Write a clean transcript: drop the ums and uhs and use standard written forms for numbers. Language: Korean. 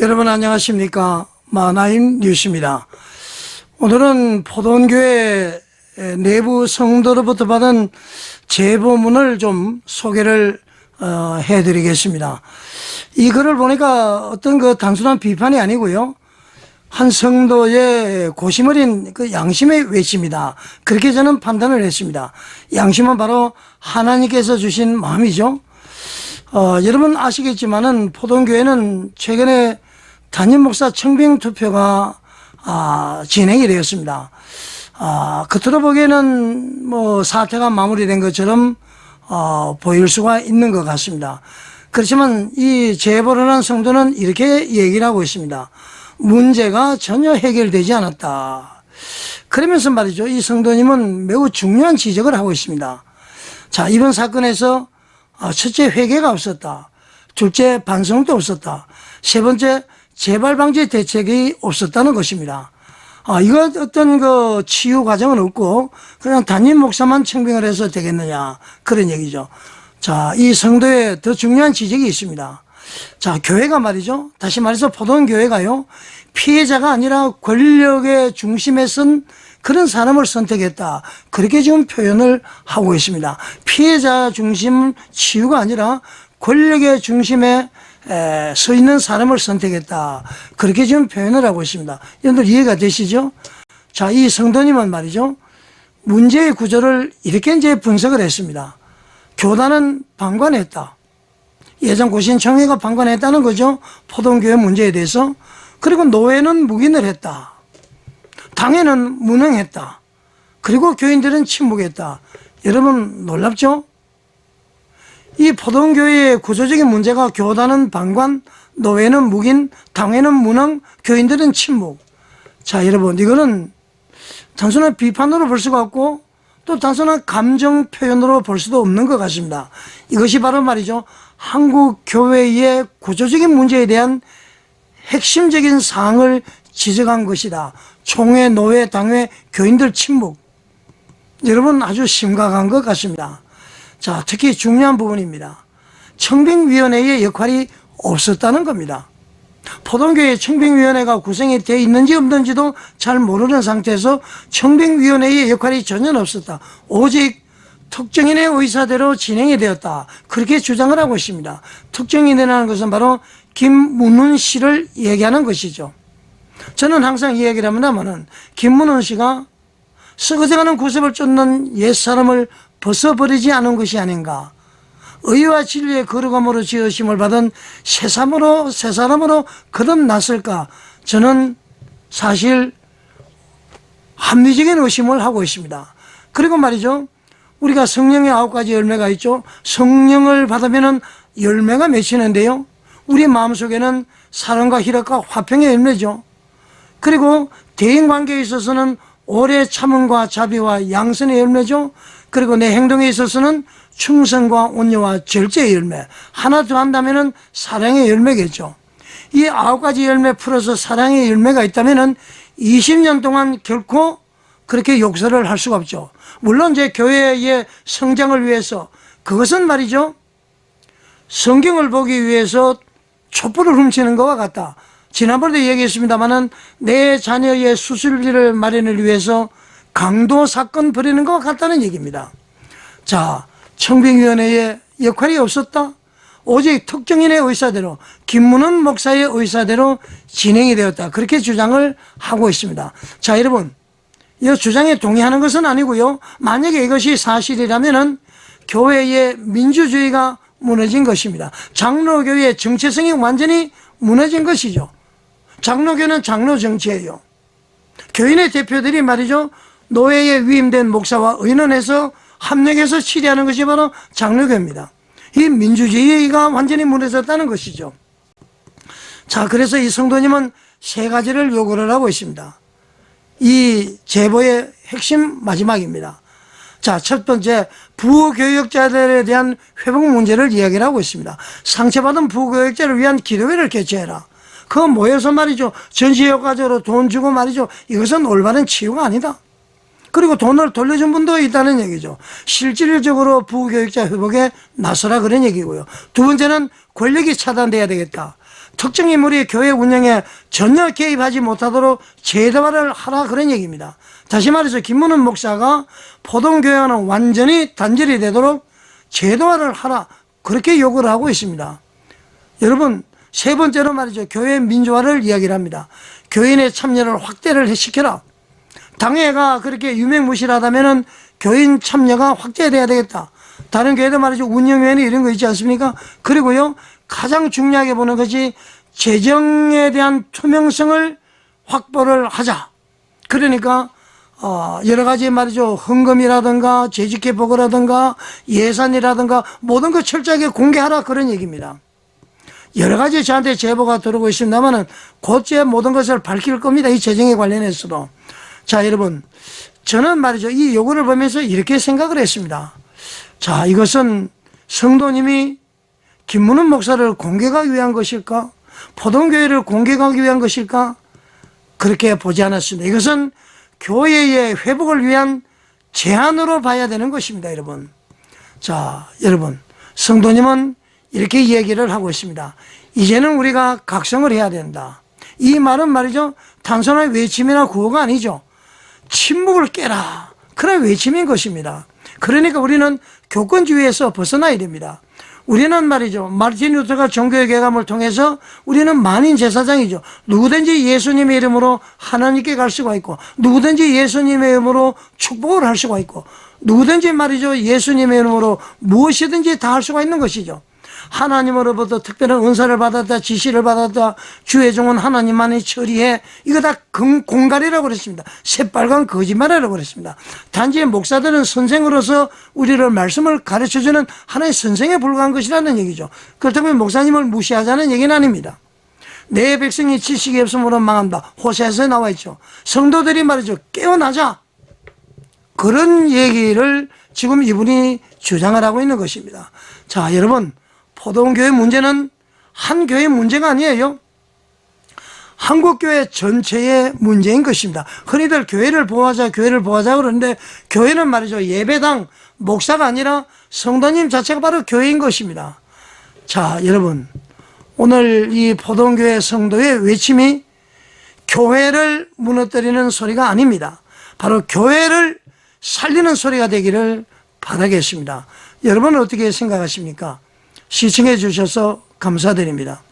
여러분 안녕하십니까. 마나임 뉴스입니다. 오늘은 포동교회 내부 성도로부터 받은 제보문을 좀 소개를 해드리겠습니다. 이 글을 보니까 어떤 단순한 비판이 아니고요, 한 성도의 고심 어린 양심의 외침이다, 그렇게 저는 판단을 했습니다. 양심은 바로 하나님께서 주신 마음이죠. 여러분 아시겠지만은 포동교회는 최근에 담임 목사 청빙 투표가 진행이 되었습니다. 겉으로 보기에는 사태가 마무리된 것처럼 보일 수가 있는 것 같습니다. 그렇지만 이 제보를 한 성도는 이렇게 얘기를 하고 있습니다. 문제가 전혀 해결되지 않았다. 그러면서 말이죠, 이 성도님은 매우 중요한 지적을 하고 있습니다. 자, 이번 사건에서 첫째, 회개가 없었다. 둘째, 반성도 없었다. 세 번째, 재발 방지 대책이 없었다는 것입니다. 이거 어떤 치유 과정은 없고 그냥 담임 목사만 청빙을 해서 되겠느냐, 그런 얘기죠. 자, 이 성도에 더 중요한 지적이 있습니다. 자, 교회가 말이죠, 다시 말해서 포동교회가요, 피해자가 아니라 권력의 중심에 선 그런 사람을 선택했다, 그렇게 지금 표현을 하고 있습니다. 피해자 중심 치유가 아니라 권력의 중심에 서 있는 사람을 선택했다, 그렇게 지금 표현을 하고 있습니다. 여러분들 이해가 되시죠? 자, 이 성도님은 말이죠, 문제의 구조를 이렇게 이제 분석을 했습니다. 교단은 방관했다. 예전 고신청회가 방관했다는 거죠, 포동교회 문제에 대해서. 그리고 노회는 묵인을 했다. 당회는 무능했다. 그리고 교인들은 침묵했다. 여러분 놀랍죠? 이 포동교회의 구조적인 문제가 교단은 방관, 노회는 묵인, 당회는 무능, 교인들은 침묵. 자, 여러분 이거는 단순한 비판으로 볼 수가 없고 또 단순한 감정 표현으로 볼 수도 없는 것 같습니다. 이것이 바로 말이죠, 한국 교회의 구조적인 문제에 대한 핵심적인 사항을 지적한 것이다. 총회, 노회, 당회, 교인들 침묵. 여러분 아주 심각한 것 같습니다. 자, 특히 중요한 부분입니다. 청빙위원회의 역할이 없었다는 겁니다. 포동교회 청빙위원회가 구성이 되어 있는지 없는지도 잘 모르는 상태에서 청빙위원회의 역할이 전혀 없었다. 오직 특정인의 의사대로 진행이 되었다, 그렇게 주장을 하고 있습니다. 특정인이라는 것은 바로 김문훈 씨를 얘기하는 것이죠. 저는 항상 이 얘기를 합니다만은, 김문훈 씨가 썩어져가는 구습을 쫓는 옛사람을 벗어버리지 않은 것이 아닌가. 의와 진리의 거룩함으로 지으심을 받은 새 사람으로 거듭났을까. 저는 사실 합리적인 의심을 하고 있습니다. 그리고 말이죠, 우리가 성령의 9가지 열매가 있죠. 성령을 받으면 열매가 맺히는데요, 우리 마음속에는 사랑과 희락과 화평의 열매죠. 그리고 대인관계에 있어서는 오래 참음과 자비와 양선의 열매죠. 그리고 내 행동에 있어서는 충성과 온유와 절제의 열매, 하나 더 한다면 사랑의 열매겠죠. 이 9가지 열매 플러스 사랑의 열매가 있다면 20년 동안 결코 그렇게 욕설을 할 수가 없죠. 물론 제 교회의 성장을 위해서, 그것은 말이죠, 성경을 보기 위해서 촛불을 훔치는 것과 같다. 지난번에도 얘기했습니다마는 내 자녀의 수술비를 마련을 위해서 강도 사건 벌이는 것과 같다는 얘기입니다. 자, 청빙위원회의 역할이 없었다. 오직 특정인의 의사대로, 김문훈 목사의 의사대로 진행이 되었다, 그렇게 주장을 하고 있습니다. 자, 여러분 이 주장에 동의하는 것은 아니고요, 만약에 이것이 사실이라면은 교회의 민주주의가 무너진 것입니다. 장로교회의 정체성이 완전히 무너진 것이죠. 장로교는 장로 정치예요. 교인의 대표들이 말이죠, 노회에 위임된 목사와 의논해서 합력해서 치리하는 것이 바로 장로교입니다. 이 민주주의가 완전히 무너졌다는 것이죠. 자, 그래서 이 성도님은 3가지를 요구를 하고 있습니다. 이 제보의 핵심 마지막입니다. 자, 첫 번째, 부교역자들에 대한 회복 문제를 이야기를 하고 있습니다. 상처받은 부교역자를 위한 기도회를 개최해라. 그거 모여서 말이죠, 전시효과적으로 돈 주고 말이죠, 이것은 올바른 치유가 아니다. 그리고 돈을 돌려준 분도 있다는 얘기죠. 실질적으로 부교역자 회복에 나서라, 그런 얘기고요. 두 번째는 권력이 차단돼야 되겠다. 특정 인물이 교회 운영에 전혀 개입하지 못하도록 제도화를 하라, 그런 얘기입니다. 다시 말해서 김문은 목사가 포동교회와는 완전히 단절이 되도록 제도화를 하라, 그렇게 요구를 하고 있습니다. 여러분, 세 번째로 말이죠, 교회 민주화를 이야기를 합니다. 교인의 참여를 확대를 시켜라. 당회가 그렇게 유명무실하다면은 교인 참여가 확대돼야 되겠다. 다른 교회도 말이죠, 운영위원회 이런 거 있지 않습니까? 그리고요, 가장 중요하게 보는 것이 재정에 대한 투명성을 확보를 하자. 그러니까 여러 가지 말이죠, 헌금이라든가 재직회 보고라든가 예산이라든가 모든 거 철저하게 공개하라, 그런 얘기입니다. 여러 가지 저한테 제보가 들어오고 있습니다만은 곧제 모든 것을 밝힐 겁니다. 이 재정에 관련해서도. 자, 여러분, 저는 말이죠, 이 요구를 보면서 이렇게 생각을 했습니다. 자, 이것은 성도님이 김문은 목사를 공격하기 위한 것일까? 포동교회를 공격하기 위한 것일까? 그렇게 보지 않았습니다. 이것은 교회의 회복을 위한 제안으로 봐야 되는 것입니다, 여러분. 자, 여러분, 성도님은 이렇게 이야기를 하고 있습니다. 이제는 우리가 각성을 해야 된다. 이 말은 말이죠, 단순한 외침이나 구호가 아니죠. 침묵을 깨라, 그런 외침인 것입니다. 그러니까 우리는 교권주의에서 벗어나야 됩니다. 우리는 말이죠, 마르틴 루터가 종교의 개감을 통해서 우리는 만인 제사장이죠. 누구든지 예수님의 이름으로 하나님께 갈 수가 있고, 누구든지 예수님의 이름으로 축복을 할 수가 있고, 누구든지 말이죠, 예수님의 이름으로 무엇이든지 다 할 수가 있는 것이죠. 하나님으로부터 특별한 은사를 받았다, 지시를 받았다, 주의 종은 하나님만이 처리해, 이거 다 공갈이라고 그랬습니다. 새빨간 거짓말이라고 그랬습니다. 단지 목사들은 선생으로서 우리를 말씀을 가르쳐주는 하나의 선생에 불과한 것이라는 얘기죠. 그렇다면 목사님을 무시하자는 얘기는 아닙니다. 내 백성이 지식이 없으므로 망한다, 호세아서에 나와 있죠. 성도들이 말이죠, 깨어나자, 그런 얘기를 지금 이분이 주장을 하고 있는 것입니다. 자, 여러분, 포동교회 문제는 한 교회의 문제가 아니에요. 한국교회 전체의 문제인 것입니다. 흔히들 교회를 보호하자, 교회를 보호하자 그러는데, 교회는 말이죠, 예배당, 목사가 아니라 성도님 자체가 바로 교회인 것입니다. 자, 여러분, 오늘 이 포동교회 성도의 외침이 교회를 무너뜨리는 소리가 아닙니다. 바로 교회를 살리는 소리가 되기를 바라겠습니다. 여러분은 어떻게 생각하십니까? 시청해 주셔서 감사드립니다.